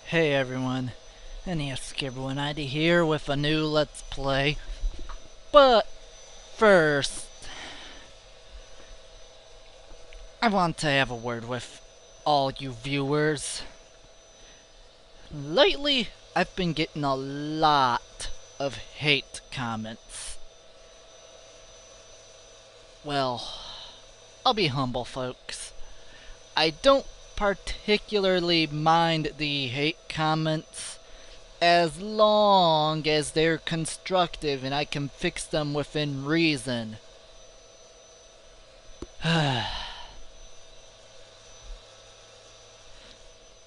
Hey everyone, scoreboard here with a new Let's Play. But first, I want to have a word with all you viewers. Lately, I've been getting a lot of hate comments. Well, I'll be humble, folks. I don't particularly mind the hate comments as long as they're constructive and I can fix them within reason.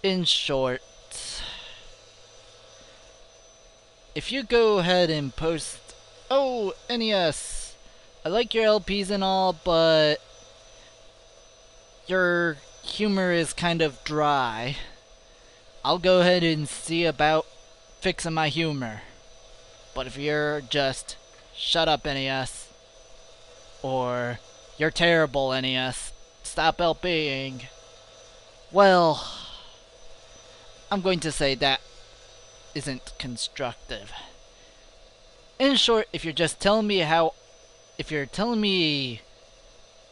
In short, if you go ahead and post, "Oh, NES, I like your LPs and all, but your humor is kind of dry," I'll go ahead and see about fixing my humor. But if you're just, "Shut up, NES," or "You're terrible, NES, stop LPing," well, I'm going to say that isn't constructive. In short, if you're telling me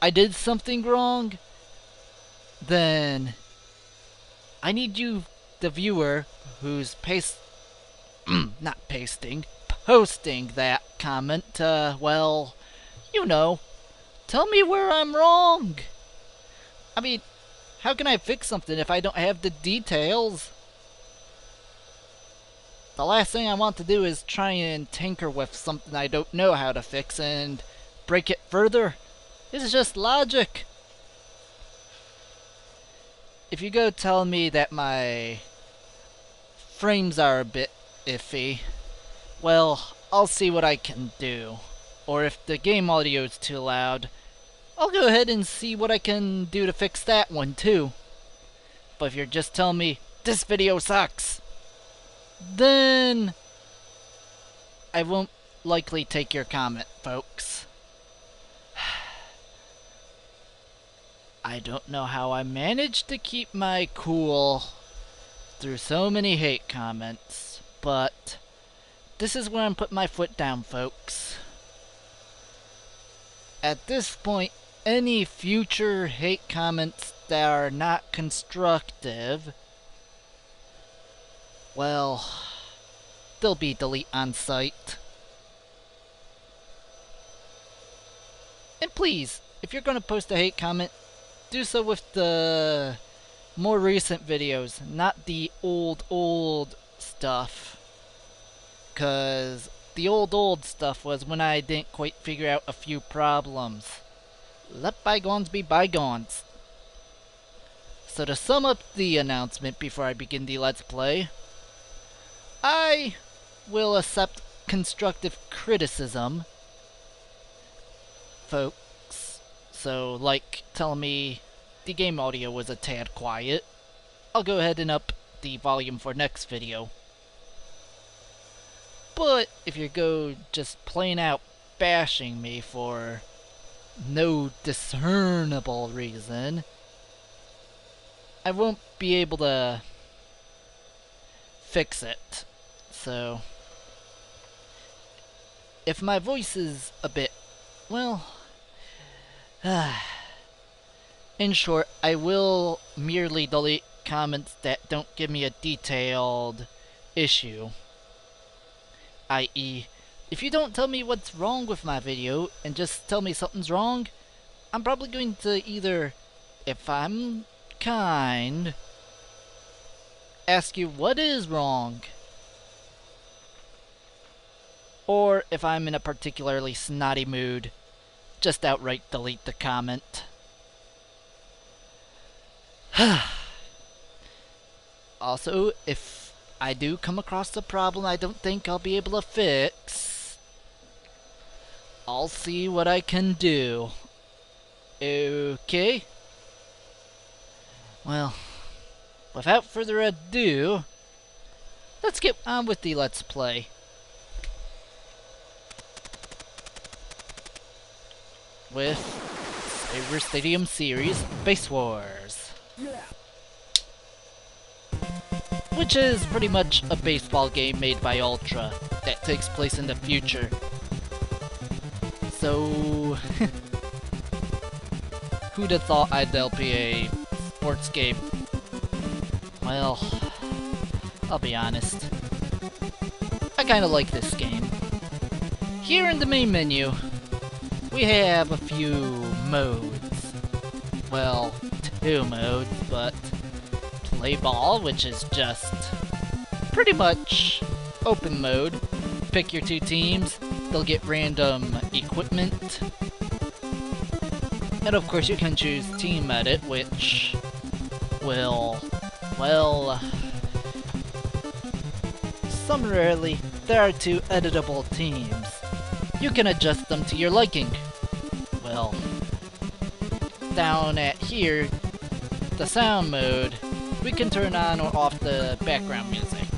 I did something wrong, then I need you, the viewer, who's posting that comment, well, tell me where I'm wrong. I mean, how can I fix something if I don't have the details? The last thing I want to do is try and tinker with something I don't know how to fix and break it further. It's just logic. If you go tell me that my frames are a bit iffy, well, I'll see what I can do. Or if the game audio is too loud, I'll go ahead and see what I can do to fix that one too. But if you're just telling me, "This video sucks," then I won't likely take your comment, folks. I don't know how I managed to keep my cool through so many hate comments, but this is where I'm putting my foot down, folks. At this point, any future hate comments that are not constructive, well, they'll be delete on site. And please, if you're going to post a hate comment, do so with the more recent videos, not the old stuff. Cause the old stuff was when I didn't quite figure out a few problems. Let bygones be bygones. So to sum up the announcement before I begin the Let's Play, I will accept constructive criticism, folks. So, like telling me the game audio was a tad quiet, I'll go ahead and up the volume for next video. But if you go just plain out bashing me for no discernible reason, I won't be able to fix it. So, if my voice is a bit, well, in short, I will merely delete comments that don't give me a detailed issue. I.e., if you don't tell me what's wrong with my video and just tell me something's wrong, I'm probably going to either, if I'm kind, ask you what is wrong. Or if I'm in a particularly snotty mood, just outright delete the comment. Also, if I do come across a problem I don't think I'll be able to fix, I'll see what I can do. Okay? Well, without further ado, let's get on with the Let's Play. With Cyber Stadium Series Base Wars. which is pretty much a baseball game made by Ultra that takes place in the future. So, who'd have thought I'd LP a sports game? Well, I'll be honest. I kinda like this game. Here in the main menu, we have a few modes. Well, 2 modes, but play ball, which is just pretty much open mode. Pick your 2 teams, they'll get random equipment. And of course you can choose team edit, which will, well, summarily, there are 2 editable teams. You can adjust them to your liking. Well, down at here, the sound mode, we can turn on or off the background music.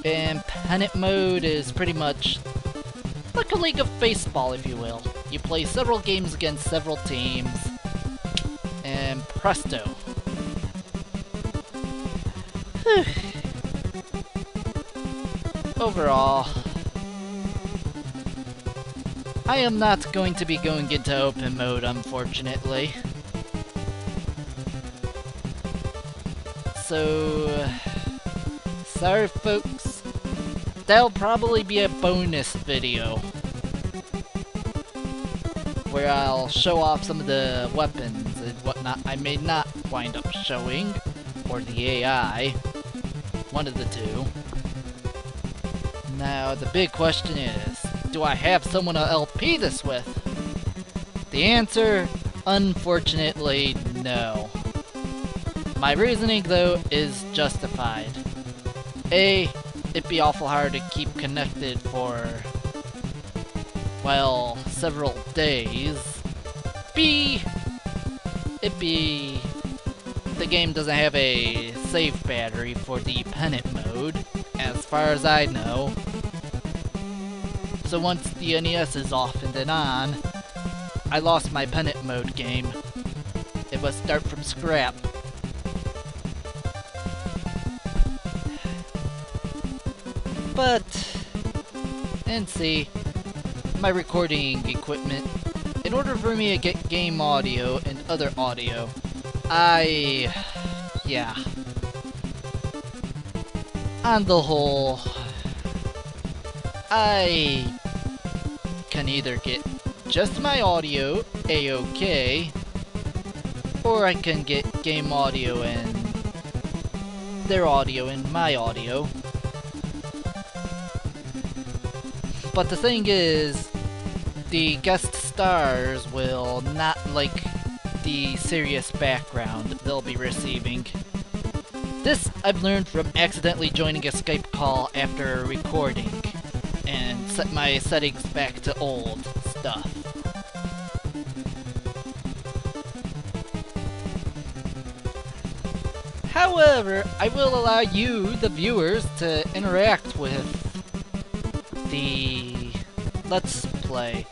And pennant mode is pretty much like a league of baseball, if you will. You play several games against several teams, and presto. Whew. Overall, I am not going to be going into open mode, unfortunately. So, sorry folks, that'll probably be a bonus video where I'll show off some of the weapons and whatnot I may not wind up showing, or the AI, one of the 2. Now, the big question is, do I have someone to LP this with? The answer, unfortunately, no. My reasoning, though, is justified. A, it'd be awful hard to keep connected for, well, several days. B, the game doesn't have a save battery for the pennant mode, as far as I know. So once the NES is off and then on, I lost my pennant mode game. It must start from scrap. But, and see, my recording equipment, in order for me to get game audio and other audio, yeah. On the whole, I can either get just my audio, A-OK, or I can get game audio and their audio and my audio. But the thing is, the guest stars will not like the serious background they'll be receiving. This I've learned from accidentally joining a Skype call after recording, and set my settings back to old stuff. However, I will allow you, the viewers, to interact with the Let's Play.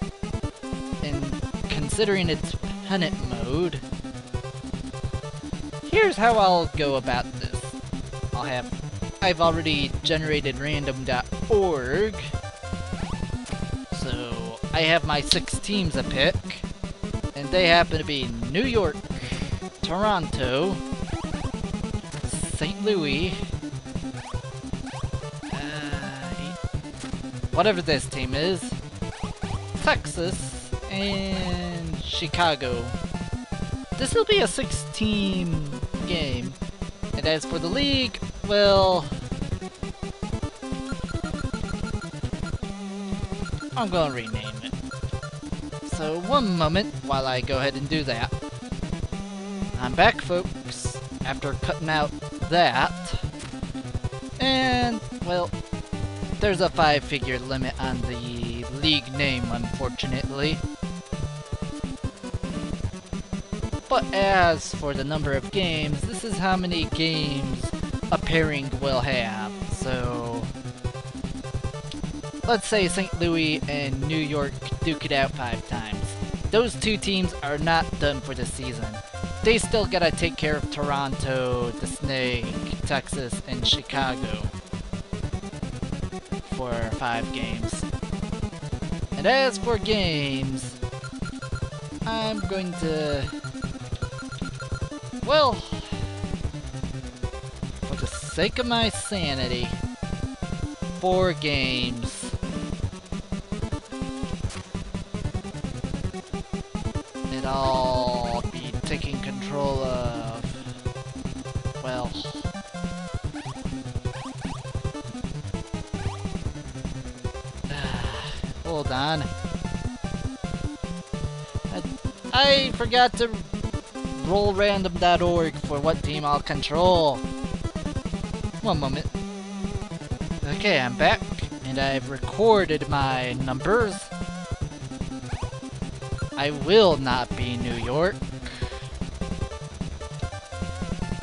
And considering its pennant mode, here's how I'll go about this. I've already generated random.org, so I have my 6 teams to pick, and they happen to be New York, Toronto, St. Louis, whatever this team is, Texas, and Chicago. This will be a 6-team game. And as for the league, well, I'm gonna rename it. So one moment while I go ahead and do that. I'm back, folks, after cutting out that. And, well, there's a 5-figure limit on the league name, unfortunately. But as for the number of games, this is how many games a pairing will have. So, let's say St. Louis and New York duke it out 5 times. Those 2 teams are not done for the season. they still gotta take care of Toronto, the Snake, Texas, and Chicago for 5 games. And as for games, I'm going to, well, for the sake of my sanity, 4 games. And I'll be taking control of, well, hold on. I forgot to roll random.org for what team I'll control. One moment. Okay, I'm back, and I've recorded my numbers. I will not be New York.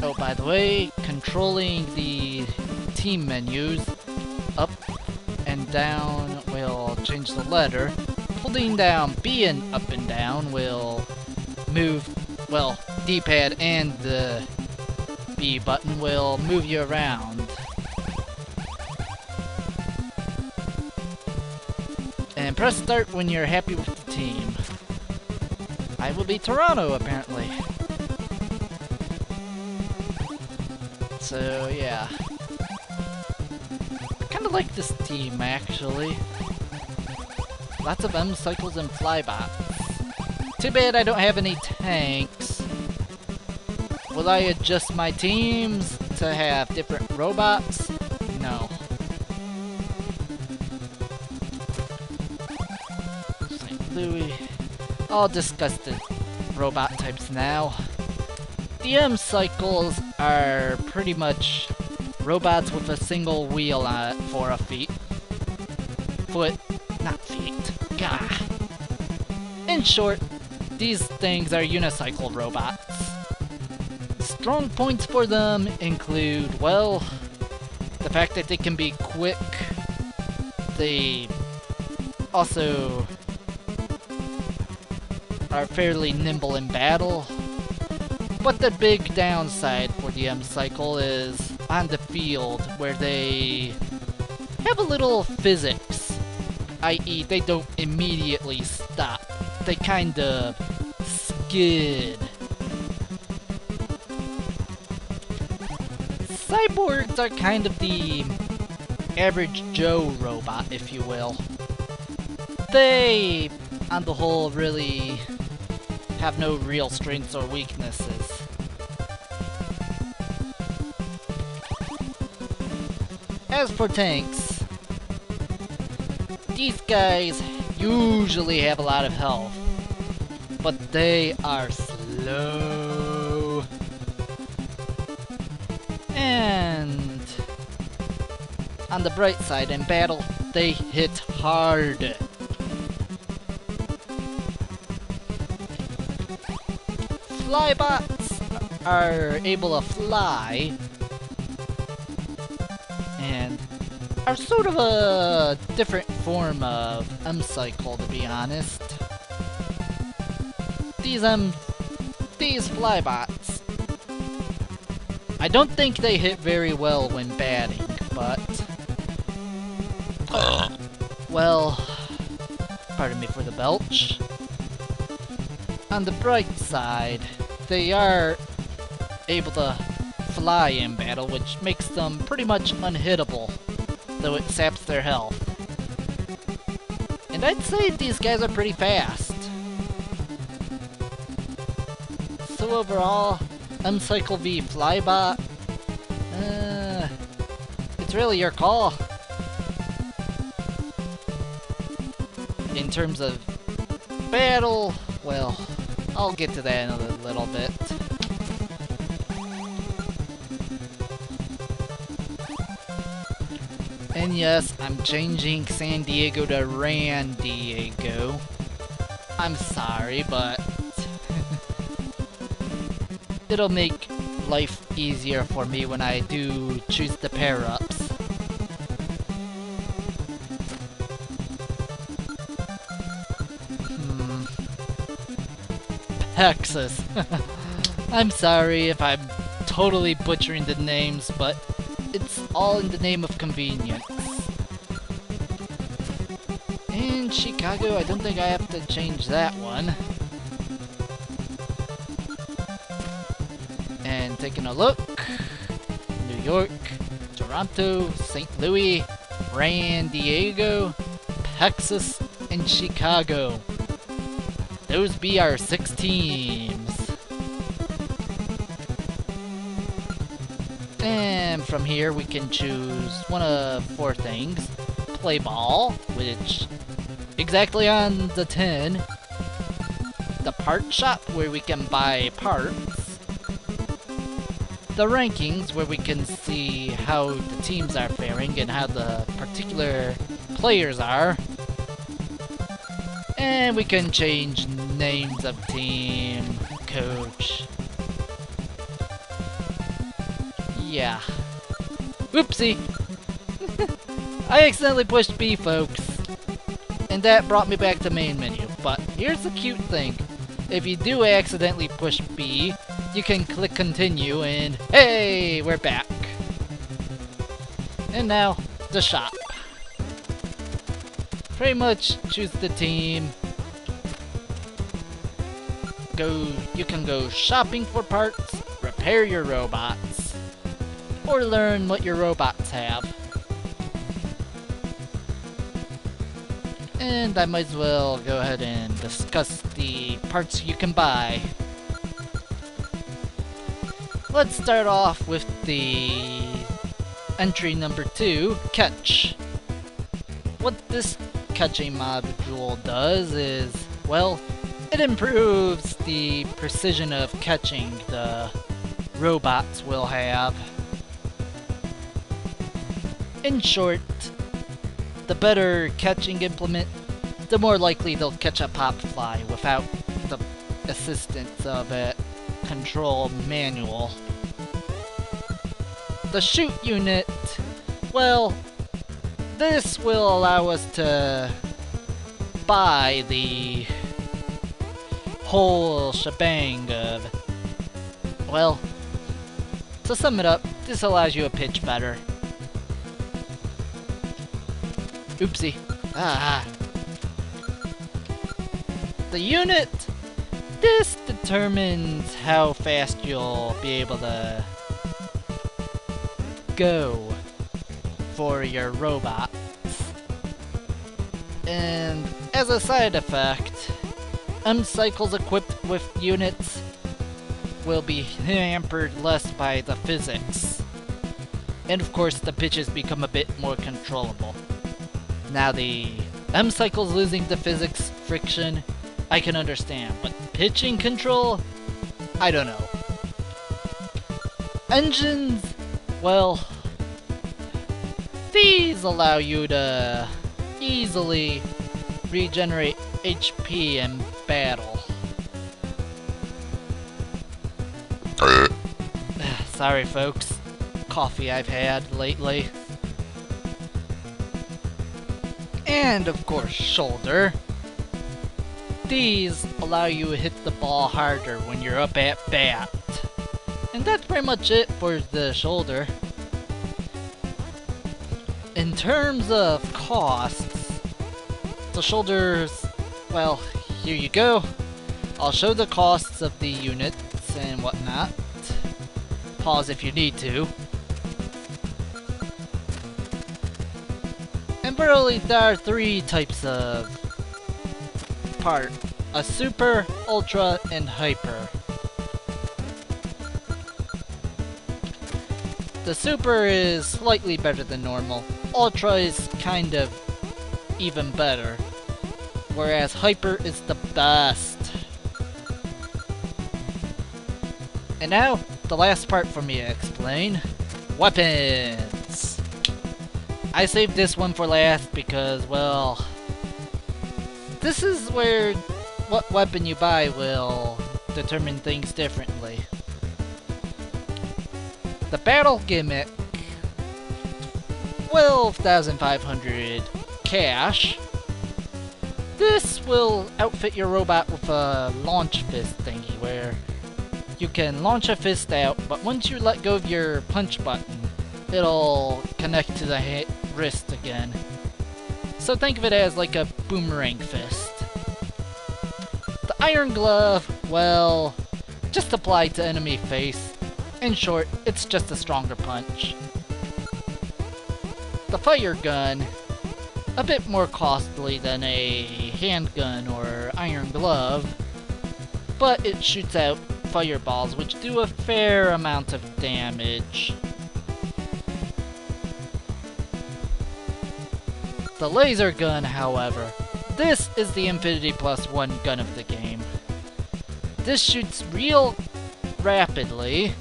Oh, by the way, controlling the team menus, up and down will change the letter. Holding down B and up and down will move, well, D-pad and the B button will move you around. And press start when you're happy with the team. I will be Toronto, apparently. So, yeah. I kinda like this team, actually. Lots of M-cycles and flybots. Too bad I don't have any tanks. Will I adjust my teams to have different robots? No. St. Louis. I'll discuss the robot types now. The M-cycles are pretty much robots with a single wheel on it for a foot, not feet. Gah. In short, these things are unicycle robots. Strong points for them include, well, the fact that they can be quick. They also are fairly nimble in battle. But the big downside for the M-cycle is on the field, where they have a little physics, i.e. they don't immediately stop. They kinda skid. Cyborgs are kind of the average Joe robot, if you will. They, on the whole, really have no real strengths or weaknesses. As for tanks, these guys usually have a lot of health, but they are slow. And on the bright side, in battle, they hit hard. Flybots are able to fly and are sort of a different form of M-cycle, to be honest. These flybots, I don't think they hit very well when batting, but well, pardon me for the belch. On the bright side, they are able to fly in battle, which makes them pretty much unhittable, though it saps their health. And I'd say these guys are pretty fast. So overall, M-cycle v Flybot, it's really your call. In terms of battle, well, I'll get to that in a little bit. And yes, I'm changing San Diego to Ran Diego. I'm sorry, but it'll make life easier for me when I do choose the pair-ups. Texas. I'm sorry if I'm totally butchering the names, but it's all in the name of convenience. And Chicago, I don't think I have to change that one. And taking a look, New York, Toronto, St. Louis, San Diego, Texas, and Chicago. Those be our 6 teams. And from here we can choose one of 4 things. Play ball, which exactly on the 10. The part shop, where we can buy parts. The rankings, where we can see how the teams are faring and how the particular players are. And we can change names of team, coach. Yeah. Whoopsie! I accidentally pushed B, folks. And that brought me back to main menu. But here's the cute thing. If you do accidentally push B, you can click continue and hey, we're back. And now, the shop. Pretty much choose the team. You can go shopping for parts, repair your robots, or learn what your robots have. And I might as well go ahead and discuss the parts you can buy. Let's start off with the entry number 2, catch. What this catching module does is, well, it improves the precision of catching the robots will have. In short, the better catching implement, the more likely they'll catch a pop fly without the assistance of a control manual. The shoot unit, well, this will allow us to buy the whole shebang of, well, to sum it up, this allows you to pitch better. Oopsie. The unit, this determines how fast you'll be able to go for your robots. And as a side effect, cycles equipped with units will be hampered less by the physics. And of course, the pitches become a bit more controllable. Now the cycles losing the physics friction, I can understand, but pitching control? I don't know. Engines? Well, these allow you to easily regenerate HP in battle. Sorry folks, coffee I've had lately. And of course, shoulder. These allow you to hit the ball harder when you're up at bat. And that's pretty much it for the shoulder. In terms of costs, the shoulders, well, here you go. I'll show the costs of the units and whatnot. Pause if you need to. And really, there are 3 types of part. A super, ultra, and hyper. The super is slightly better than normal. Ultra is kind of even better. Whereas hyper is the best. And now, the last part for me to explain. Weapons! I saved this one for last because, well, this is where what weapon you buy will determine things differently. The battle gimmick, 12,500 cash. This will outfit your robot with a launch fist thingy where you can launch a fist out, but once you let go of your punch button, it'll connect to the wrist again. So think of it as like a boomerang fist. The iron glove, well, just apply to enemy face. In short, it's just a stronger punch. The fire gun, a bit more costly than a handgun or iron glove, but it shoots out fireballs which do a fair amount of damage. The laser gun, however, this is the Infinity Plus 1 gun of the game. This shoots real rapidly,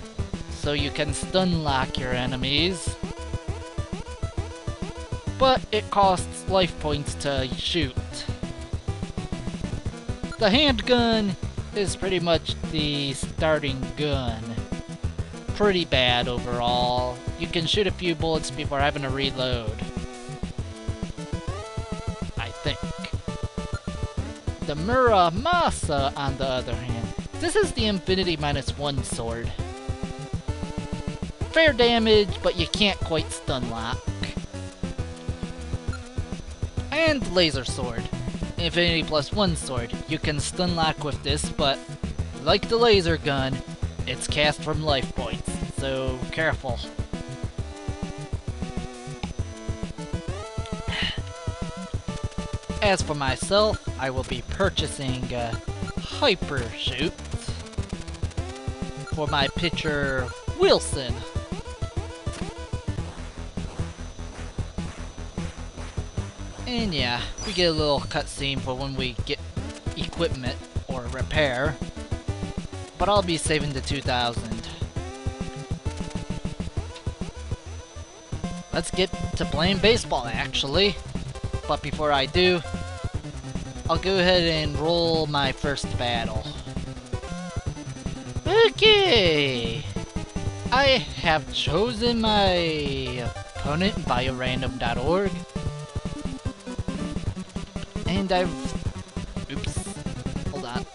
so you can stun lock your enemies, but it costs life points to shoot. The handgun is pretty much the starting gun. Pretty bad overall. You can shoot a few bullets before having to reload, I think. The Muramasa, on the other hand, this is the Infinity -1 sword. Fair damage, but you can't quite stun lock. And laser sword. Infinity Plus 1 sword. You can stun lock with this, but like the laser gun, it's cast from life points, so careful. As for myself, I will be purchasing a Hyper Shoot for my pitcher Wilson. And yeah, we get a little cutscene for when we get equipment or repair, but I'll be saving the 2000. Let's get to playing baseball, actually. But before I do, I'll go ahead and roll my first battle. Okay! I have chosen my opponent via random.org. And oops, hold on.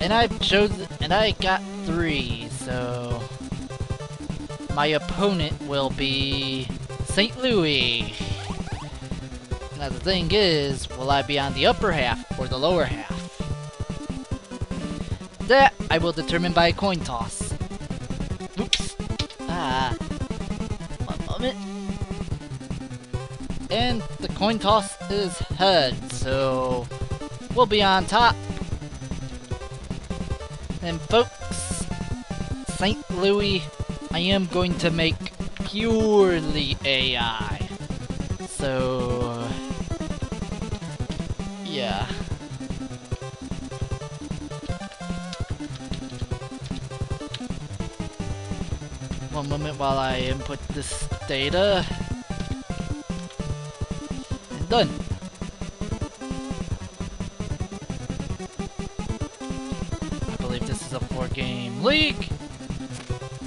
And I got 3, so my opponent will be St. Louis. Now the thing is, will I be on the upper half or the lower half? That I will determine by a coin toss. Oops. One moment. And the coin toss is head, so we'll be on top. And folks, St. Louis, I am going to make purely AI. So, yeah. One moment while I input this data. Done. I believe this is a 4-game league.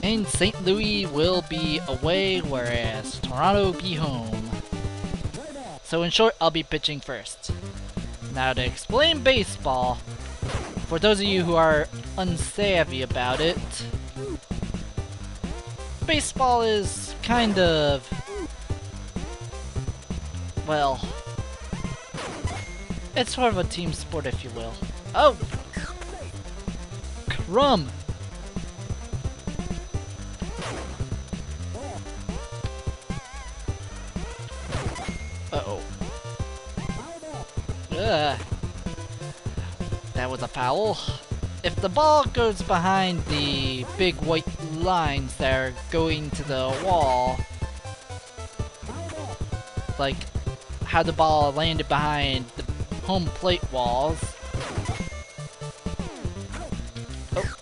And St. Louis will be away, whereas Toronto be home. So in short, I'll be pitching first. Now to explain baseball, for those of you who are unsavvy about it, baseball is kind of, well, it's sort of a team sport, if you will. Oh! Crumb! Uh-oh. That was a foul. If the ball goes behind the big white lines that are going to the wall, like how the ball landed behind the home plate walls. Oh.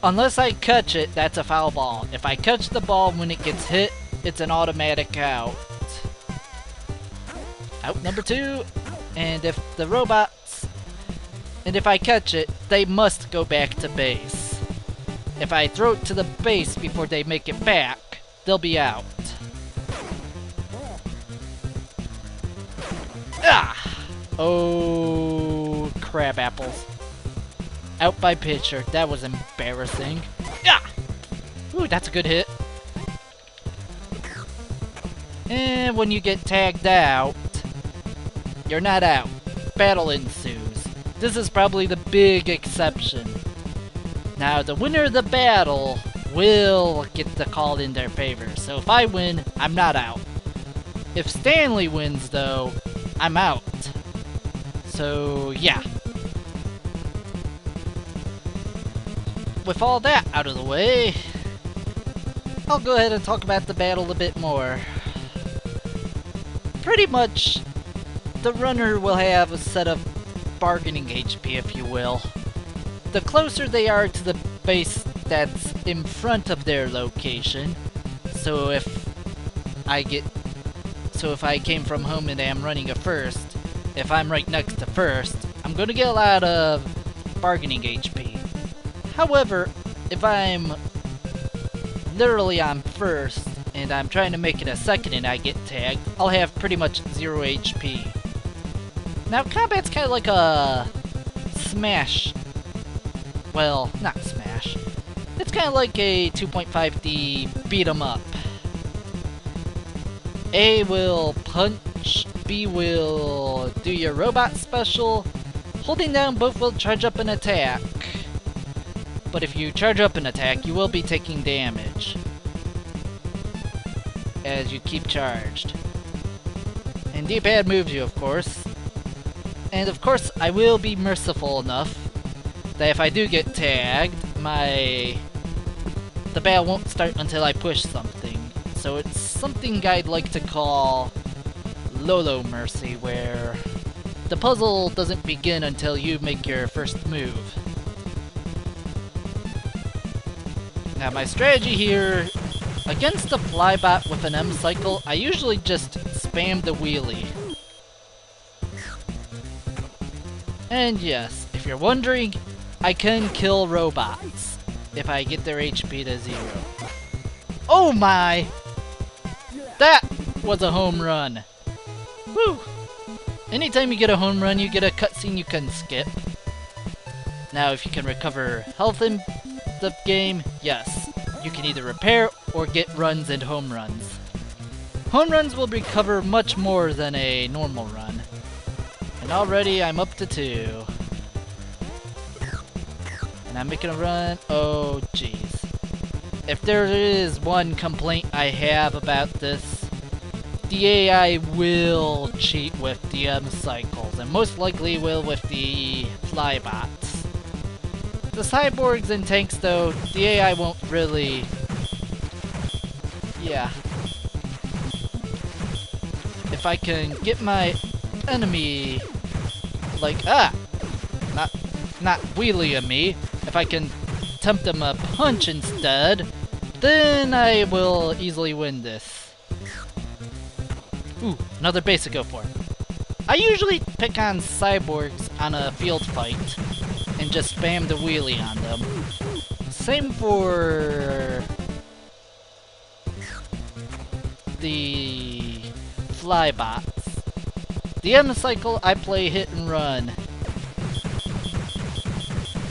Unless I catch it, that's a foul ball. If I catch the ball when it gets hit, it's an automatic out. Out number 2. And if the robots, and if I catch it, they must go back to base. If I throw it to the base before they make it back, they'll be out. Ah! Oh, crab apples. Out by pitcher. That was embarrassing. Yeah! Ooh, that's a good hit. And when you get tagged out, you're not out. Battle ensues. This is probably the big exception. Now, the winner of the battle will get the call in their favor. So if I win, I'm not out. If Stanley wins, though, I'm out. So, yeah. With all that out of the way, I'll go ahead and talk about the battle a bit more. Pretty much, the runner will have a set of bargaining HP, if you will. The closer they are to the base that's in front of their location, so if I came from home and I'm running a first, if I'm right next to first, I'm going to get a lot of bargaining HP. However, if I'm literally on first and I'm trying to make it a second and I get tagged, I'll have pretty much 0 HP. Now, combat's kind of like a Smash. Well, not Smash. It's kind of like a 2.5D beat 'em up. A will punch, B will do your robot special. Holding down both will charge up an attack. But if you charge up an attack, you will be taking damage as you keep charged. And D-pad moves you, of course. And of course, I will be merciful enough that if I do get tagged, the battle won't start until I push something. So it's something I'd like to call Lolo Mercy, where the puzzle doesn't begin until you make your first move. Now my strategy here, against a flybot with an M cycle, I usually just spam the wheelie. And yes, if you're wondering, I can kill robots if I get their HP to 0. Oh my! That was a home run! Woo! Anytime you get a home run, you get a cutscene you can skip. Now, if you can recover health in the game, yes. You can either repair or get runs and home runs. Home runs will recover much more than a normal run. And already I'm up to 2. And I'm making a run. Oh, jeez. If there is one complaint I have about this, the AI will cheat with the M cycles, and most likely will with the flybots. The cyborgs and tanks, though, the AI won't really... Yeah. If I can get my enemy... Like, not wheelie me. If I can tempt them a punch instead, then I will easily win this. Ooh, another base to go for. I usually pick on cyborgs on a field fight and just spam the wheelie on them. Same for the flybots. The M cycle, I play hit and run.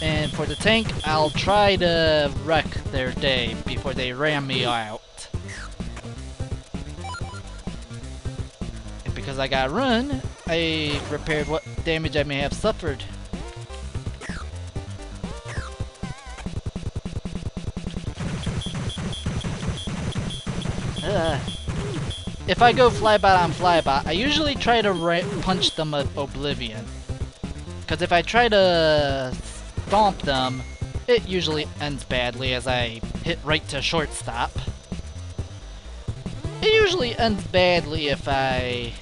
And for the tank, I'll try to wreck their day before they ram me out. And because I got run, I repaired what damage I may have suffered. If I go flybot on flybot, I usually try to punch them at oblivion. Because if I try to stomp them, it usually ends badly as I hit right to shortstop. It usually ends badly if I...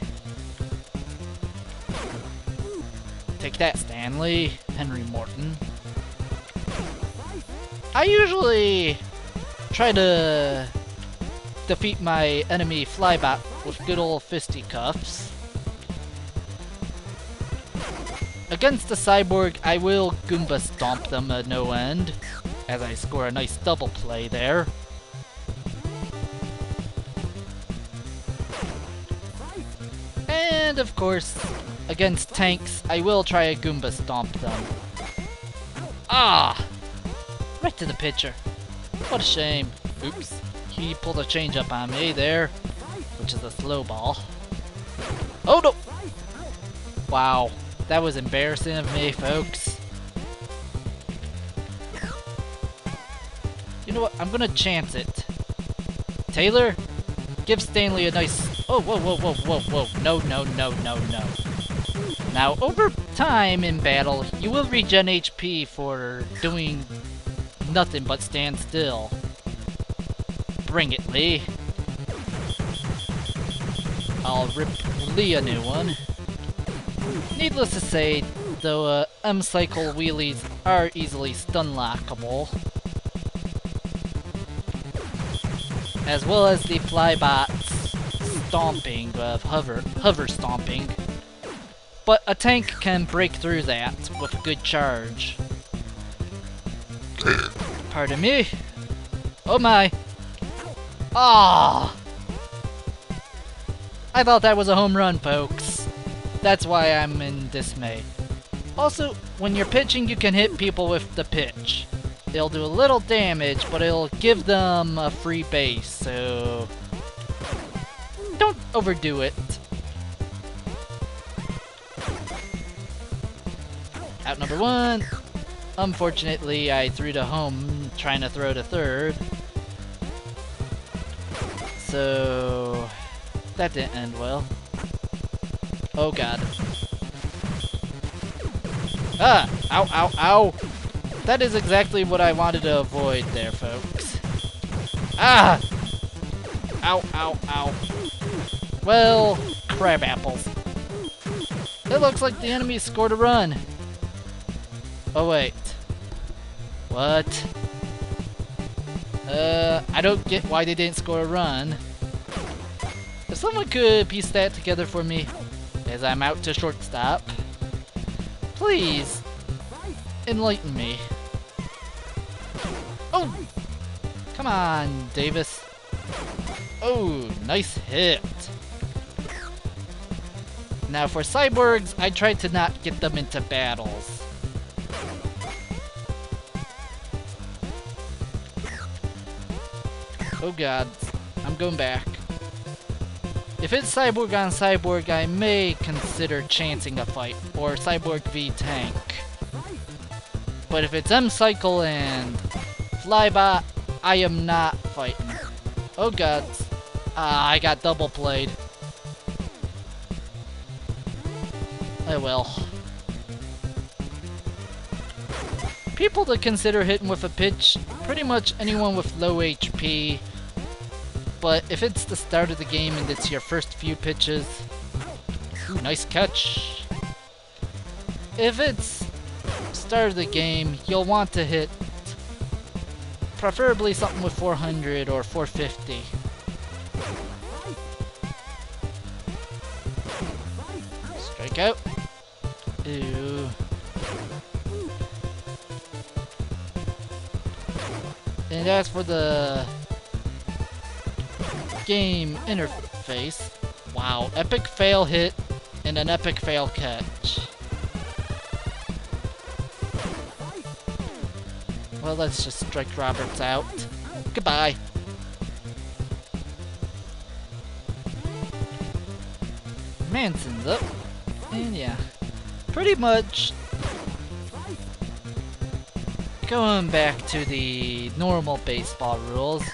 Take that, Stanley. Henry Morton. I usually try to defeat my enemy flybot with good old fisticuffs. Against the cyborg, I will Goomba stomp them at no end, as I score a nice double play there. And of course, against tanks, I will try a Goomba stomp them. Ah! Right to the pitcher. What a shame. Oops. He pulled a change up on me there, which is a slow ball. Oh no! Wow. That was embarrassing of me, folks. You know what? I'm gonna chance it. Taylor, give Stanley a nice... Oh, whoa, whoa, whoa, whoa, whoa. No, no, no, no, no. Now, over time in battle, you will regen HP for doing nothing but stand still. Bring it, Lee. I'll rip Lee a new one. Needless to say, though, M-cycle wheelies are easily stun-lockable. As well as the flybot's stomping of hover stomping. But a tank can break through that with a good charge. Pardon me. Oh my. Ah! I thought that was a home run, folks. That's why I'm in dismay. Also, when you're pitching, you can hit people with the pitch. It'll do a little damage, but it'll give them a free base, so don't overdo it. Out number one. Unfortunately, I threw to home, trying to throw to third. So that didn't end well. Oh god. Ah! Ow, ow, ow! That is exactly what I wanted to avoid there, folks. Ah! Ow, ow, ow. Well, crab apples. It looks like the enemy scored a run. Oh, wait. What? I don't get why they didn't score a run. If someone could piece that together for me, as I'm out to shortstop, please enlighten me. Oh! Come on, Davis. Oh, nice hit. Now for cyborgs, I tried to not get them into battles. Oh god, I'm going back. If it's cyborg on cyborg, I may consider chancing a fight, or cyborg v tank. But if it's M-cycle and flybot, I am not fighting. Oh god. Ah, I got double played. Oh well. People to consider hitting with a pitch, pretty much anyone with low HP. But if it's the start of the game and it's your first few pitches, ooh, nice catch. If it's start of the game, you'll want to hit preferably something with 400 or 450. Strike out. Ew. And as for the game interface, wow, epic fail hit and an epic fail catch. Well, let's just strike Roberts out. Goodbye. Manson's up. And yeah, pretty much going back to the normal baseball rules.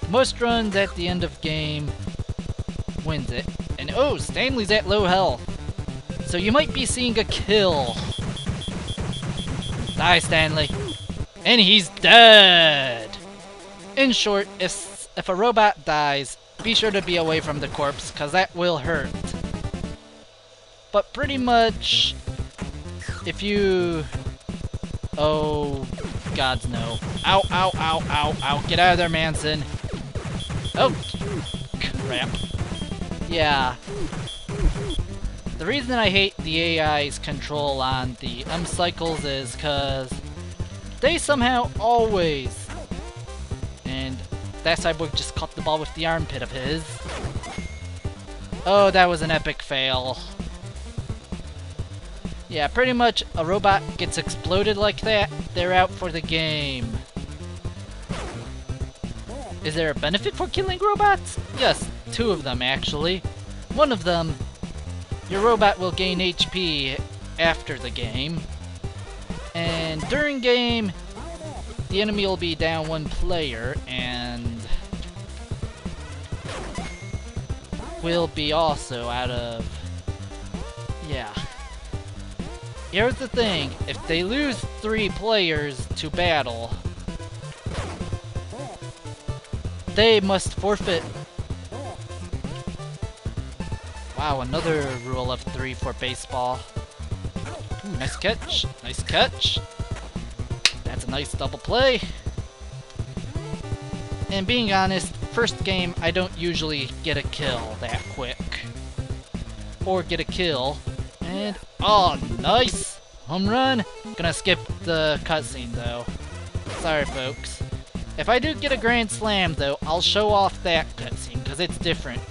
Most runs at the end of game wins it. And oh, Stanley's at low health. So you might be seeing a kill. Die, Stanley. And he's dead! In short, if a robot dies, be sure to be away from the corpse, cause that will hurt. But pretty much, if you... Oh, gods no. Ow, ow, ow, ow, ow. Get out of there, Manson. Oh, crap. Yeah. The reason I hate the AI's control on the M-cycles is cause they somehow always... And that cyborg just caught the ball with the armpit of his. Oh, that was an epic fail. Yeah, pretty much a robot gets exploded like that, they're out for the game. Is there a benefit for killing robots? Yes, 2 of them actually. One of them, your robot will gain HP after the game. And during game, the enemy will be down 1 player and will be also out of... Yeah. Here's the thing, if they lose 3 players to battle, they must forfeit. Wow, another rule of 3 for baseball. Ooh, nice catch, nice catch. That's a nice double play. And being honest, first game I don't usually get a kill that quick. Or get a kill. And, oh, nice! Home run! Gonna skip the cutscene though. Sorry folks. If I do get a grand slam though, I'll show off that cutscene, because it's different.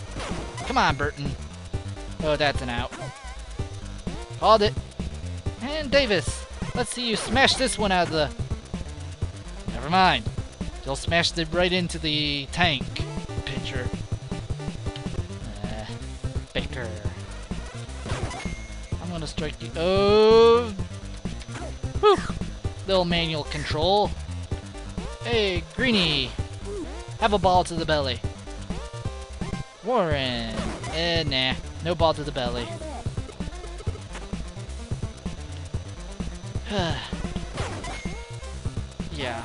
Come on, Burton. Oh, that's an out. Called it. And Davis, let's see you smash this one out of the... Never mind. You'll smash it right into the tank pitcher. Baker. I'm gonna strike you. Oh! Whew! Little manual control. Hey, Greenie! Have a ball to the belly. Warren! Nah. No ball to the belly. Yeah.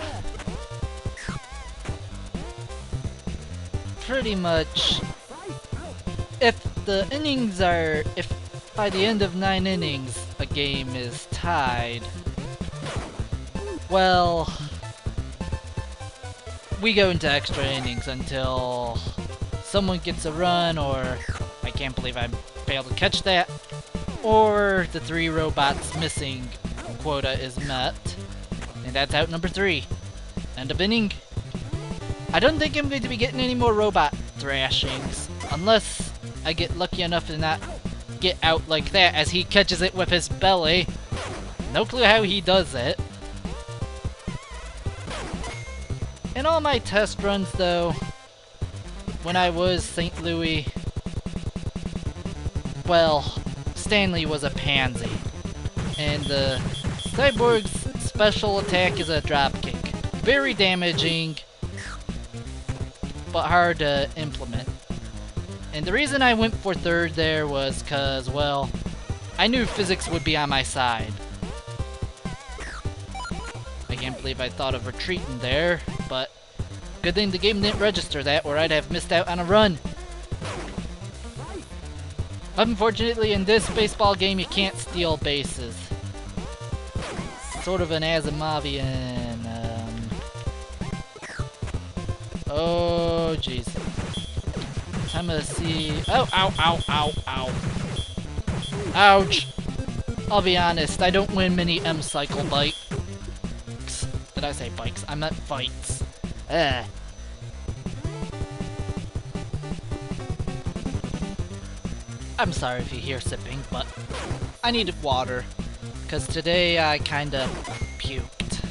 Pretty much, if the innings are... If by the end of 9 innings a game is tied, well... we go into extra innings until someone gets a run, or I can't believe I failed to catch that, or the 3 robots missing quota is met, and that's out number 3. End of inning. I don't think I'm going to be getting any more robot thrashings, unless I get lucky enough to not get out like that as he catches it with his belly. No clue how he does it. In all my test runs, though, when I was St. Louis, well, Stanley was a pansy, and the Cyborg's special attack is a dropkick. Very damaging, but hard to implement. And the reason I went for 3rd there was because, well, I knew physics would be on my side. I can't believe I thought of retreating there, but good thing the game didn't register that, or I'd have missed out on a run. Unfortunately, in this baseball game, you can't steal bases. Sort of an Asimovian, oh, jeez. I'm gonna see... Oh, ow, ow, ow, ow. Ouch! I'll be honest, I don't win many M-cycle bikes. Did I say bikes? I meant fights. I'm sorry if you hear sipping, but I needed water. Because today I kinda puked.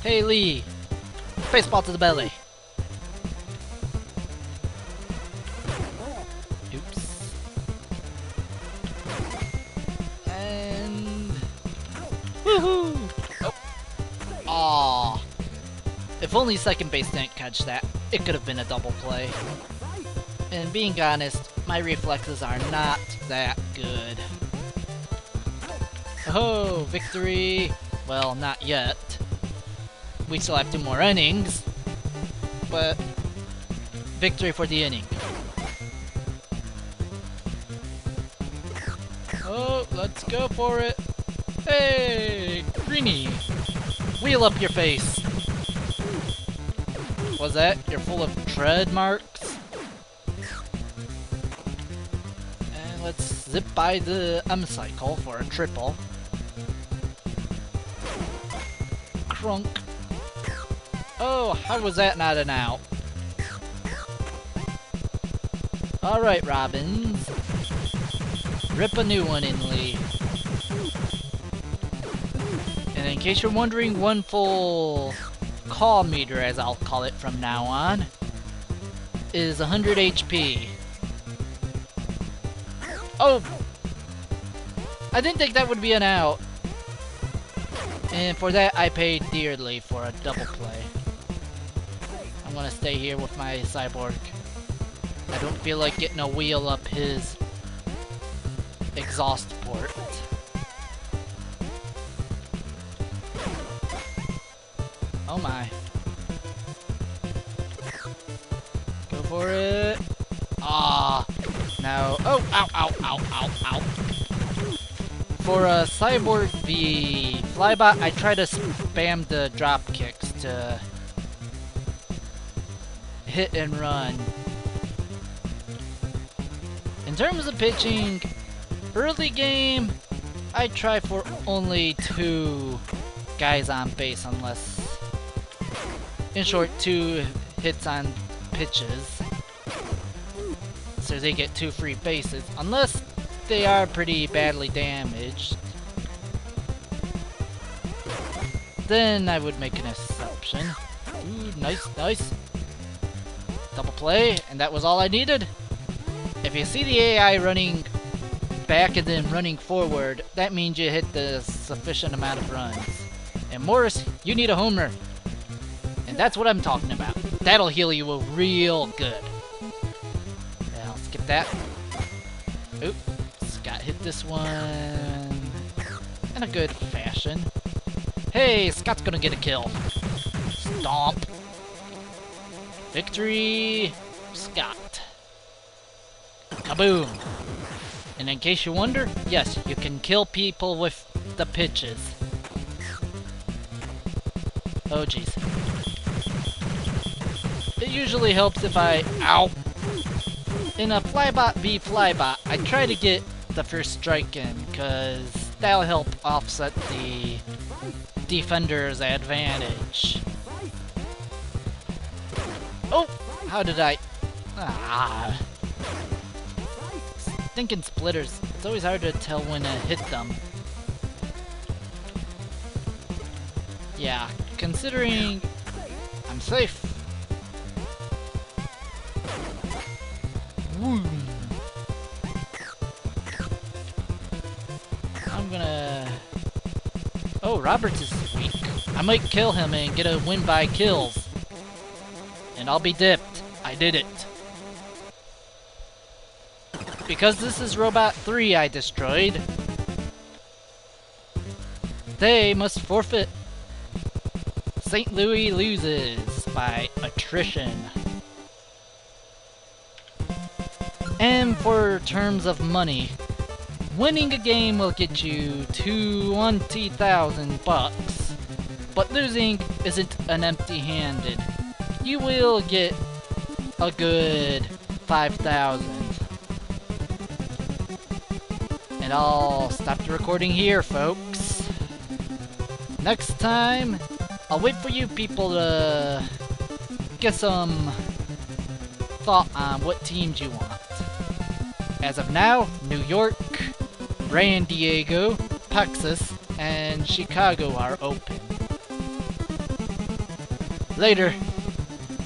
Hey Lee! Baseball to the belly! Oops. And... Woohoo! Oh. Aww. If only second base didn't catch that, it could have been a double play. And being honest, my reflexes are not that good. Oh, victory! Well, not yet. We still have 2 more innings, but victory for the inning. Oh, let's go for it! Hey, Greenie! Wheel up your face! Was that? You're full of tread marks? And let's zip by the M-cycle for a triple. Crunk. Oh, how was that not an out? Alright, Robbins. Rip a new one in, Lee. And in case you're wondering, one full call meter, as I'll call it from now on, is 100 HP. Oh! I didn't think that would be an out. And for that, I paid dearly for a double play. I'm gonna stay here with my cyborg. I don't feel like getting a wheel up his exhaust port. Oh my. Go for it. Ah, no. Oh, ow, ow, ow, ow, ow. For a cyborg, the flybot, I try to spam the drop kicks to hit and run. In terms of pitching, early game, I try for only 2 guys on base, unless, in short, 2 hits on pitches, so they get 2 free bases, unless they are pretty badly damaged. Then I would make an exception. Ooh, nice, nice. Double play, and that was all I needed. If you see the AI running back and then running forward, that means you hit the sufficient amount of runs. And Morris, you need a homer. And that's what I'm talking about. That'll heal you real good. Yeah, I'll skip that. Oop, Scott hit this one in a good fashion. Hey, Scott's gonna get a kill. Stomp. Victory, Scott. Kaboom! And in case you wonder, yes, you can kill people with the pitches. Oh jeez. It usually helps if I... Ow! In a flybot v flybot, I try to get the first strike in, because that'll help offset the defender's advantage. Oh! How did I... Ah... Stinking splitters. It's always hard to tell when to hit them. Yeah, considering I'm safe. Woo. I'm gonna... Oh, Roberts is weak. I might kill him and get a win by kills. And I'll be dipped. I did it. Because this is Robot 3 I destroyed, they must forfeit. St. Louis loses by attrition. And for terms of money, winning a game will get you 20,000 bucks, but losing isn't an empty-handed. You will get a good 5,000. And I'll stop the recording here, folks. Next time, I'll wait for you people to get some thought on what teams you want. As of now, New York, San Diego, Texas, and Chicago are open. Later.